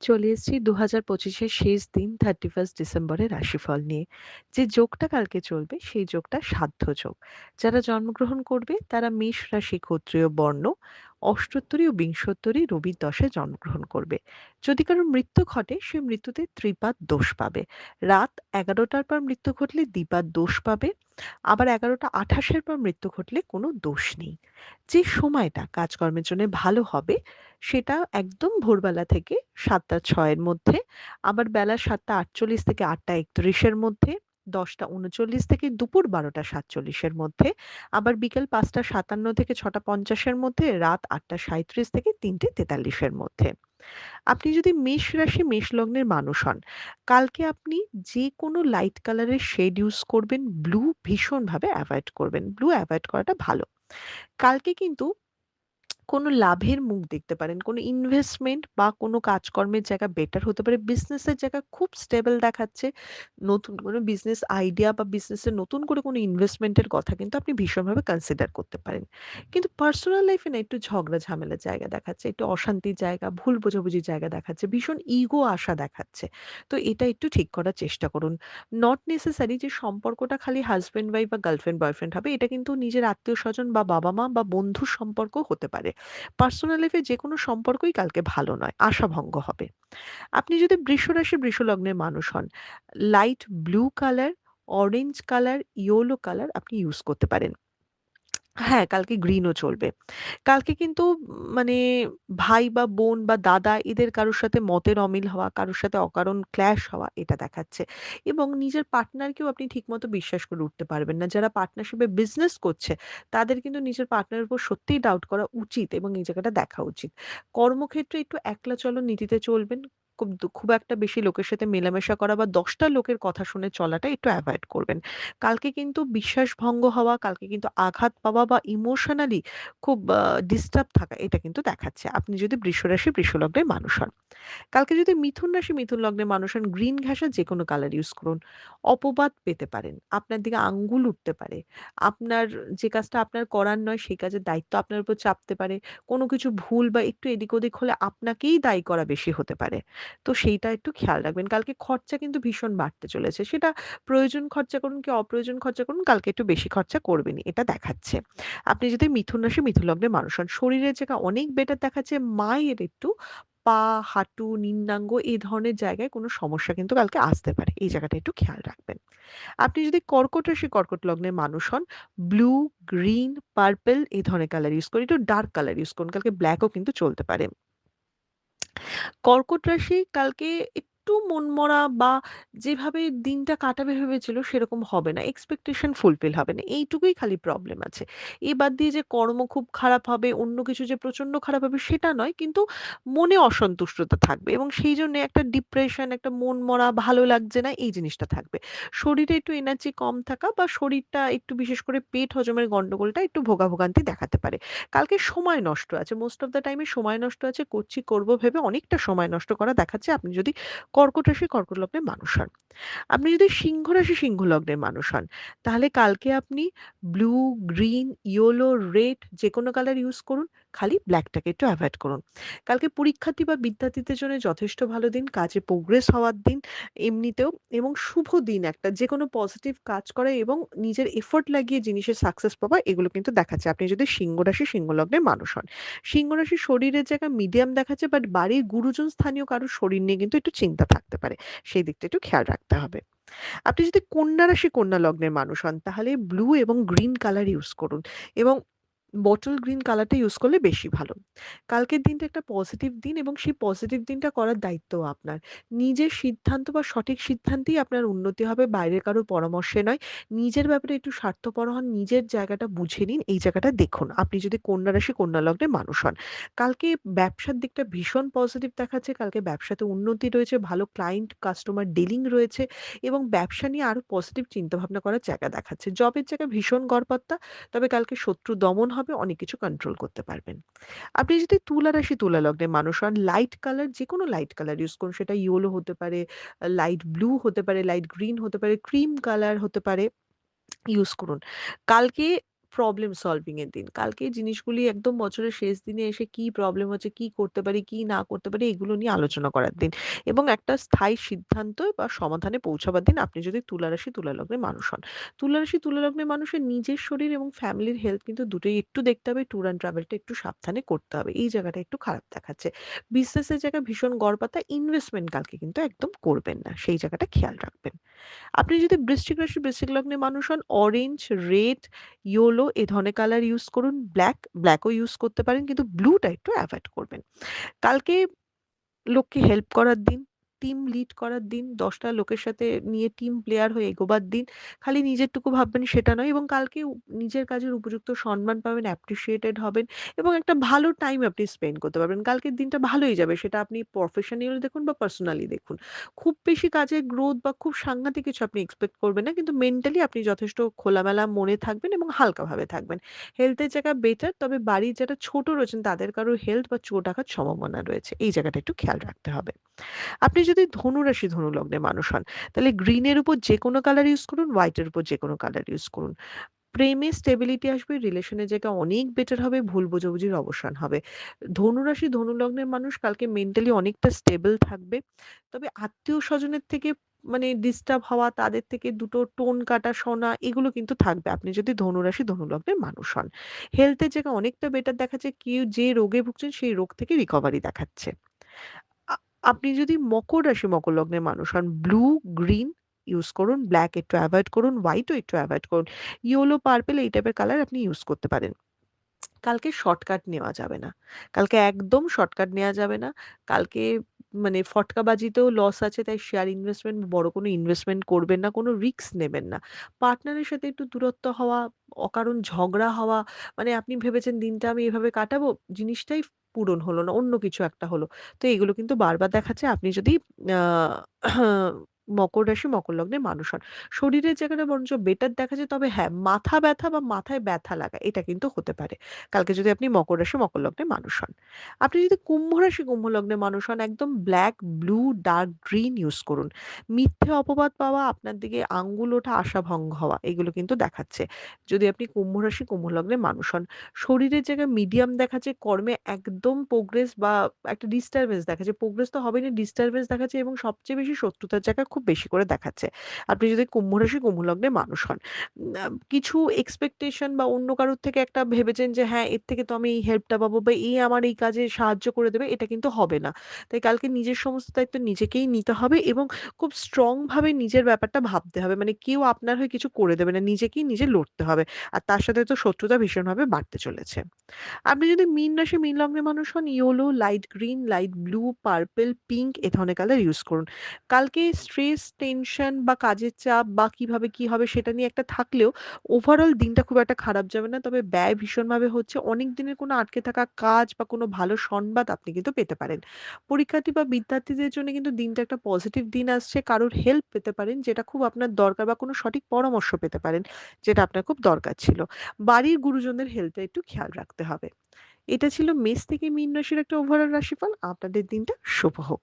চলে এসেছি ২০২৫ শেষ দিন 31 ডিসেম্বরের রাশিফল নিয়ে। যে যোগটা কালকে চলবে সেই যোগটা সাধ্য যোগ। যারা জন্মগ্রহণ করবে তারা মেষ রাশি ক্ষত্রিয় বর্ণ, অষ্টোত্তরী ও বিংশোত্তরী রবির দশায় জন্মগ্রহণ করবে। যদি কারোর মৃত্যু ঘটে সে মৃত্যুতে ত্রিপাদ দোষ পাবে। রাত ১১টার পর মৃত্যু ঘটলে দ্বিপাদ দোষ পাবে। আবার ১১টা ২৮-এর পর মৃত্যু ঘটলে কোনো দোষ নেই। যে সময়টা কাজকর্মের জন্য ভালো হবে সেটা একদম ভোরবেলা থেকে ৭টা ৬ এর মধ্যে, আবার বেলা ৭টা ৪৮ থেকে ৮টা ৩১ এর মধ্যে, ১০টা ৩৯ থেকে দুপুর ১২টা ৪৭ এর মধ্যে, আবার বিকেল ৫টা ৫৭ থেকে ৬টা ৫০ এর মধ্যে, রাত ৮টা ৩৭ থেকে ৩টে ৪৩ এর মধ্যে। আপনি যদি মেষ রাশি মেষ লগ্নের মানুষ হন, কালকে আপনি যে কোনো লাইট কালারের শেড ইউজ করবেন, ব্লু ভীষণভাবে এভয়েড করবেন। ব্লু এভয়েড করাটা ভালো। কালকে কিন্তু কোনো লাভের মুখ দেখতে পারেন। কোনো ইনভেস্টমেন্ট বা কোনো কাজকর্মের জায়গা বেটার হতে পারে। বিজনেসের জায়গা খুব স্টেবল দেখাচ্ছে। নতুন কোনো বিজনেস আইডিয়া বা বিজনেসে নতুন করে কোনো ইনভেস্টমেন্টের কথা কিন্তু আপনি ভীষণভাবে কনসিডার করতে পারেন। কিন্তু পার্সোনাল লাইফে না একটু ঝগড়া ঝামেলার জায়গা দেখাচ্ছে, একটু অশান্তির জায়গা, ভুল বোঝাবুঝির জায়গা দেখাচ্ছে, ভীষণ ইগো আশা দেখাচ্ছে। তো এটা একটু ঠিক করার চেষ্টা করুন। নট নেসেসারি যে সম্পর্কটা খালি হাসব্যান্ড ওয়াইফ বা গার্লফ্রেন্ড বয়ফ্রেন্ড হবে। এটা কিন্তু নিজের আত্মীয়স্বজন বা বাবা-মা বা বন্ধুর সম্পর্কও হতে পারে। পার্সোনাল লাইফে যেকোনো সম্পর্কই কালকে ভালো নয়, আশাভঙ্গ হবে। আপনি যদি বৃষ রাশি বৃষ লগ্নের মানুষ হন, light blue colour, orange colour, yellow colour আপনি ইউজ করতে পারেন। হ্যাঁ, কালকে গ্রিনও চলবে। কালকে কিন্তু মানে ভাই বা বোন বা দাদা এদের কারোর সাথে মতের অমিল হওয়া, কারোর সাথে অকারণ ক্ল্যাশ হওয়া এটা দেখাচ্ছে। এবং নিজের পার্টনারকেও আপনি ঠিকমতো বিশ্বাস করে উঠতে পারবেন না। যারা পার্টনারশিপ এ বিজনেস করছে তাদের কিন্তু নিজের পার্টনারের উপর সত্যিই ডাউট করা উচিত এবং এই জায়গাটা দেখা উচিত। কর্মক্ষেত্রে একটু একলা চলো নীতিতে চলবেন। খুব একটা বেশি লোকের সাথে মেলামেশা করা বা ১০ টা লোকের কথা শুনে চলাটা একটু এভয়েড করবেন। কালকে কিন্তু বিশ্বাস ভঙ্গ হওয়া, কালকে কিন্তু আঘাত পাওয়া বা ইমোশনালি খুব ডিস্টার্ব থাকা এটা কিন্তু দেখাচ্ছে। আপনি যদি বৃষ রাশি বৃষ লগ্নের মানুষ হন। কালকে যদি মিথুন রাশি মিথুন লগ্নের মানুষ হন, গ্রিন ঘেঁষা যেকোনো কালার ইউজ করুন। অপবাদ পেতে পারেন। আপনার দিকে আঙ্গুল উঠতে পারে। আপনার যে কাজটা আপনার করার নয় সেই কাজের দায়িত্ব আপনার উপর চাপতে পারে। কোনো কিছু ভুল বা একটু এদিক ওদিক হলে আপনাকেই দায়ী করা বেশি হতে পারে। তো সেইটা একটু খেয়াল রাখবেন। কালকে খরচা কিন্তু ভীষণ বাড়তে চলেছে। সেটা প্রয়োজন খরচা করুন কি অপ্রয়োজন খরচা করুন, কালকে একটু বেশি খরচা করবেনই। এটা দেখাচ্ছে। আপনি যদি মিথুন রাশি মিথুন লগ্নের মানুষ হন, শরীরের জায়গা অনেক বেটার দেখাচ্ছে। মায়ের একটু পা, হাঁটু, নিম্নাঙ্গ এই ধরনের জায়গায় কোনো সমস্যা কিন্তু কালকে আসতে পারে। এই জায়গাটা একটু খেয়াল রাখবেন। আপনি যদি কর্কট রাশি কর্কট লগ্নের মানুষ হন, ব্লু, গ্রিন, পার্পল এই ধরনের কালার ইউজ করুন। একটু ডার্ক কালার ইউজ করুন। কালকে ব্ল্যাকও কিন্তু চলতে পারে। কর্কট রাশি কালকে একটু মনমরা বা যেভাবে দিনটা কাটাবে ভেবেছিল সেরকম হবে না। এক্সপেকটেশন ফুলফিল হবে না। এইটুকুই খালি প্রবলেম আছে। এ বাদ দিয়ে যে কর্ম খুব খারাপ হবে, অন্য কিছু যে প্রচন্ড খারাপ হবে সেটা নয়। কিন্তু মনে অসন্তুষ্টতা থাকবে এবং সেই জন্য একটা ডিপ্রেশন, একটা মনমরা, ভালো লাগছে না এই জিনিসটা থাকবে। শরীরে একটু এনার্জি কম থাকা বা শরীরটা একটু বিশেষ করে পেট হজমের গন্ডগোলটা একটু ভোগাভোগান্তি দেখাতে পারে। কালকে সময় নষ্ট আছে। মোস্ট অফ দ্যা টাইমে সময় নষ্ট আছে। করছি করব ভেবে অনেকটা সময় নষ্ট করা দেখাচ্ছে আপনি যদি কর্কট রাশি কর্কট লগ্নের মানুষ হন। আপনি যদি সিংহ রাশি সিংহ লগ্নের মানুষ হন, তাহলে কালকে আপনি ব্লু, গ্রিন, ইয়েলো, রেড যেকোনো কালার ইউজ করুন। খালি ব্ল্যাকটাকে একটু এভয়েড করুন। কালকে পরীক্ষার্থী বা বিদ্যার্থীদের জন্য যথেষ্ট ভালো দিন, কাজে প্রোগ্রেস হওয়ার দিন এমনিতেও এবং শুভ দিন একটা। যেকোনো পজিটিভ কাজ করা এবং নিজের এফোর্ট লাগিয়ে জিনিসের সাকসেস পাওয়া এগুলো কিন্তু দেখাচ্ছে আপনি যদি সিংহ রাশি সিংহ লগ্নের মানুষ হন। সিংহ রাশির শরীরের জায়গা মিডিয়াম দেখাচ্ছে বাট বাড়ির গুরুজন স্থানীয় কারো শরীর নিয়ে কিন্তু একটু চিন্তা থাকতে পারে। সেই দিকটা একটু খেয়াল রাখতে হবে। আপনি যদি কন্যা রাশি কন্যা লগ্নের মানুষ হন তাহলে ব্লু এবং গ্রিন কালার ইউজ করুন এবং বটল গ্রিন কালারটা ইউজ করলে বেশি ভালো। কালকের দিনটা একটা পজিটিভ দিন এবং সেই পজিটিভ দিনটা করার দায়িত্বও আপনার। নিজের সিদ্ধান্ত বা সঠিক সিদ্ধান্তেই আপনার উন্নতি হবে, বাইরের কারো পরামর্শে নয়। নিজের ব্যাপারে একটু স্বার্থপর হন, নিজের জায়গাটা বুঝে নিন, এই জায়গাটা দেখুন। আপনি যদি কন্যা রাশি কন্যা লগ্নের মানুষ হন। কালকে ব্যবসার দিকটা ভীষণ পজিটিভ দেখাচ্ছে। কালকে ব্যবসাতে উন্নতি রয়েছে, ভালো ক্লায়েন্ট কাস্টমার ডিলিং রয়েছে এবং ব্যবসা নিয়ে আরো পজিটিভ চিন্তাভাবনা করার জায়গা দেখাচ্ছে। জবের জায়গায় ভীষণ গড়পত্তা, তবে কালকে শত্রু দমন হবে, অনেক কিছু কন্ট্রোল করতে পারবেন। আপনি যদি তুলা রাশি তুলা লগ্নের মানুষ হন, লাইট কালার যেকোনো লাইট কালার ইউজ করুন। সেটা ইয়েলো হতে পারে, লাইট ব্লু হতে পারে, লাইট গ্রিন হতে পারে, ক্রিম কালার হতে পারে, ইউজ করুন। কালকে প্রবলেম সলভিং এর দিন। কালকে এই জিনিসগুলি একদম বছরের শেষ দিনে এসে কি প্রবলেম হচ্ছে, কি করতে পারি, কি না করতে পারি এগুলো নিয়ে আলোচনা করার দিন। এবং একটা স্থায়ী সিদ্ধান্ত বা সমাধানে পৌঁছাবার দিন আপনি যদি তুলা রাশি, তুলা লগ্নের মানুষ হন। তুলা রাশি, তুলা লগ্নের মানুষের নিজের শরীর এবং ফ্যামিলির হেলথ কিন্তু দুটোই একটু দেখতে হবে। ট্যুর অ্যান্ড ট্রাভেলটা একটু সাবধানে করতে হবে। এই জায়গাটা একটু খারাপ দেখাচ্ছে। বিজনেসের জায়গায় ভীষণ গড়পাতা, ইনভেস্টমেন্ট কালকে কিন্তু একদম করবেন না। সেই জায়গাটা খেয়াল রাখবেন। আপনি যদি বৃশ্চিক রাশি, বৃশ্চিক লগ্নের মানুষ হন, অরেঞ্জ, রেড, ইয়েলো এ ধরনের কালার ইউজ করুন। ব্ল্যাকও ইউজ করতে পারেন কিন্তু ব্লুটা একটু এভয়েড করবেন। কালকে লোককে হেল্প করার দিন, টিম লিড করার দিন, ১০ টা লোকের সাথে নিয়ে টিম প্লেয়ার হয়ে এগোবার দিন। খালি নিজেরটুকু ভাববেন সেটা নয়, এবং কালকে নিজের কাজের উপযুক্ত সম্মান পাবেন, অ্যাপ্রিশিয়েটেড হবেন এবং একটা ভালো টাইম আপনি স্পেন্ড করতে পারবেন। কালকের দিনটা ভালোই যাবে। সেটা আপনি প্রফেশনাল দেখুন বা পার্সোনালি দেখুন। খুব বেশি কাজের গ্রোথ বা খুব সাংঘাতিক কিছু আপনি এক্সপেক্ট করবেন না। কিন্তু মেন্টালি আপনি যথেষ্ট খোলামেলা মনে থাকবেন এবং হালকাভাবে থাকবেন। হেলথের জায়গা বেটার, তবে বাড়ির যারা ছোট রয়েছেন তাদের কারোর হেলথ বা চোট আঘাত সম্ভাবনা রয়েছে। এই জায়গাটা একটু খেয়াল রাখতে হবে। আপনি যদি ধনু রাশি, ধনু লগ্নের মানুষ হন, তাহলে গ্রিন এর উপর যেকোনো কালার ইউজ করুন, হোয়াইট এর উপর যেকোনো কালার ইউজ করুন। প্রেমে স্টেবিলিটি আসবে, রিলেশনের জায়গা অনেক বেটার হবে, ভুল বোঝাবুঝির অবসান হবে। ধনু রাশি, ধনু লগ্নের মানুষ কালকে মেন্টালি অনেকটা স্টেবল থাকবে। তবে আত্মীয়-স্বজনের থেকে মানে ডিস্টার্ব হওয়া, তাদের থেকে দুটো টোন কাটা শোনা এগুলো কিন্তু থাকবে আপনি যদি ধনু রাশি, ধনু লগ্নের মানুষ হন। হেলথের জায়গা অনেকটা বেটার দেখাচ্ছে, কেউ যে রোগে ভুগছেন সেই রোগ থেকে রিকভারি দেখাচ্ছে। আ আপনি যদি মকর রাশি, মকর লগ্নের মানুষ হন, ব্লু, গ্রিন ইউজ করুন, ব্লাক একটু এভয়েড করুন, হোয়াইটও একটু এভয়েড করুন। ইয়েলো, পার্পল এই টাইপের কালার আপনি ইউজ করতে পারেন। কালকে শর্টকাট নেওয়া যাবে না। কালকে একদম শর্টকাট নেওয়া যাবে না। কালকে মানে ফটকাবাজিতেও লস আছে, তাই শেয়ার ইনভেস্টমেন্ট, বড় কোনো ইনভেস্টমেন্ট করবেন না, কোনো রিস্ক নেবেন না। পার্টনারের সাথে একটু দূরত্ব হওয়া, অকারণ ঝগড়া হওয়া, মানে আপনি ভেবেছেন দিনটা আমি এভাবে কাটাবো, জিনিসটাই পূরণ হলো না, অন্য কিছু একটা হলো। তো এগুলো কিন্তু বারবার দেখাচ্ছে আপনি যদি আ মকর রাশি, মকর লগ্নের মানুষ হন। শরীরের জায়গাটা বরঞ্চ বেটার দেখাচ্ছে, তবে হ্যাঁ, মাথা ব্যথা বা মাথায় ব্যথা লাগা এটা কিন্তু হতে পারে। কালকে যদি আপনি মকর রাশি, মকর লগ্নের মানুষ হন। আপনি যদি কুম্ভ রাশি, কুম্ভ লগ্নের মানুষ হন, একদম black, blue, dark green use করুন। মিথ্যে অপবাদ পাওয়া, আপনার দিকে আঙ্গুল ওঠা, আশাভঙ্গ হওয়া এগুলো কিন্তু দেখাচ্ছে। যদি আপনি কুম্ভ রাশি, কুম্ভ লগ্নের মানুষ হন। শরীরের জায়গায় মিডিয়াম দেখাচ্ছে, কর্মে একদম প্রোগ্রেস বা একটা ডিস্টার্বেন্স দেখাচ্ছে। প্রোগ্রেস তো হবেই না, ডিস্টার্বেন্স দেখাচ্ছে এবং সবচেয়ে বেশি শত্রুতার জায়গা খুব বেশি করে দেখাচ্ছে। আপনি যদি কুম্ভ রাশি, কুম্ভ লগ্নের মানুষ হন। কিছু এক্সপেকটেশন বা অন্য কারোর থেকে একটা ভেবেছেন যে হ্যাঁ, এর থেকে তো আমি এই হেল্পটা পাবো বা এই আমার এই কাজে সাহায্য করে দেবে, এটা কিন্তু হবে না। তাই কালকে নিজের সমস্ত দায়িত্ব নিজেকেই নিতে হবে এবং খুব স্ট্রং ভাবে নিজের ব্যাপারটা ভাবতে হবে। মানে কেউ আপনার হয়ে কিছু করে দেবে না। নিজেকেই নিজে লড়তে হবে। আর তার সাথে তো শত্রুতা ভীষণভাবে বাড়তে চলেছে। আপনি যদি মীন রাশি, মীন লগ্নের মানুষ হন, yellow, light green, light blue, purple, pink এ ধরনের কালার ইউজ করুন। কালকে স্ট্রেস, টেনশন বা কাজের চাপ বা কিভাবে কি হবে সেটা নিয়ে একটা থাকলেও ওভারঅল দিনটা খুব একটা খারাপ যাবে না। তবে ব্যয় ভীষণভাবে হচ্ছে। অনেক দিনের কোনো আটকে থাকা কাজ বা কোনো ভালো সংবাদ আপনি কিন্তু পেতে পারেন। পরীক্ষার্থী বা বিদ্যার্থীদের জন্য কিন্তু দিনটা একটা পজিটিভ দিন আসছে। কারোর হেল্প পেতে পারেন যেটা খুব আপনার দরকার, বা কোনো সঠিক পরামর্শ পেতে পারেন যেটা আপনার খুব দরকার ছিল। বাড়ির গুরুজনদের হেলথে একটু খেয়াল রাখতে হবে। এটা ছিল মেষ থেকে মীন রাশির একটা ওভারঅল রাশিফল। আপনাদের দিনটা শুভ হোক।